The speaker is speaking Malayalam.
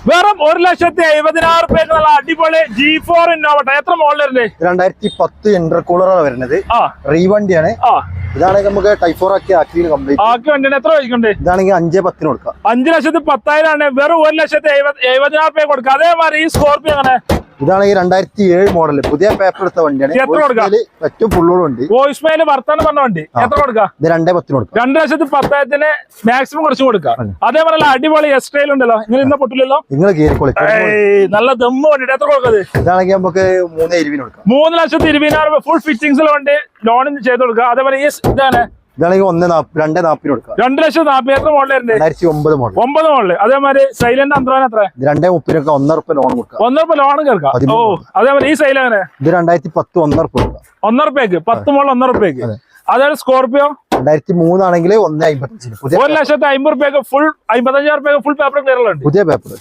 വെറും 1,70,000 നല്ല അടിപൊളി G4 ഇന്നോവ. എത്ര മോഡലുണ്ട്? 2010 ഇന്റർകൂളറാണ് വരുന്നത്. റീവണ്ടിയാണ്. ഇതാണെങ്കിൽ നമുക്ക് ടൈഫോർ ആക്കി കംപ്ലീറ്റ് വണ്ടിയാണ്. എത്ര വഹിക്കുന്നുണ്ട്? ഇതാണെങ്കിൽ 5,10 കൊടുക്കാം. 5,10,000 വെറും 1,70,000 കൊടുക്കാം. അതേമാതിരി ഈ സ്കോർപിയോ അങ്ങനെ ഇതാണെങ്കിൽ 2007 മോഡല് പുതിയ പേപ്പർ എടുത്ത വണ്ടിയാണ്. ഏറ്റവും ഫുള്ളോട് വണ്ടി. വോയിസ് മെയിൽ വർത്താനം പറഞ്ഞ വണ്ടി. എത്ര കൊടുക്കാം? ഇത് 2,10 കൊടുക്കാം. 2,10,000 മാക്സിമം കുറച്ച് കൊടുക്കാം. അതേപോലെ അടിപൊളി എക്സ്ട്രയിൽ ഉണ്ടല്ലോ. ഇങ്ങനെ ഇന്ന പൊട്ടില്ലല്ലോ. നിങ്ങൾ നല്ല ദമ്മ് വണ്ടിട്ട്. എത്ര കൊടുക്കുന്നത്? ഇതാണെങ്കിൽ നമുക്ക് 3,20,000 കൊടുക്കാം. 3,20,000 ഫുൾ ഫിറ്റിംഗ്സിൽ വണ്ടി ലോൺ ചെയ്ത് കൊടുക്കുക. അതേപോലെ ഈ ഇതാണ് ഇതാണെങ്കിൽ 2,40,000 കൊടുക്കാം. 2,40,000. എത്ര മോഡലുണ്ട്? 2009 മോഡൽ. 9 മോഡല്. അതേമാതിരി സൈലന്റ് അന്ത്രാൻ എത്ര? 2,30 1,000 ലോൺ കൊടുക്കാം. 1,000 ലോൺ കേൾക്കാം. ഓ അതേപോലെ ഈ സൈൽ അങ്ങനെ ഇത് 2010 1,000 കൊടുക്കാം. 1,000 10 മോഡൽ 1,000. അതേപോലെ സ്കോർപിയോ 2003 ആണെങ്കിൽ 1,55,000. 1,50,000 ഫുൾ 55,000 ഫുൾ പേപ്പർ ക്ലിയർ ഉണ്ട്. പുതിയ പേപ്പർ.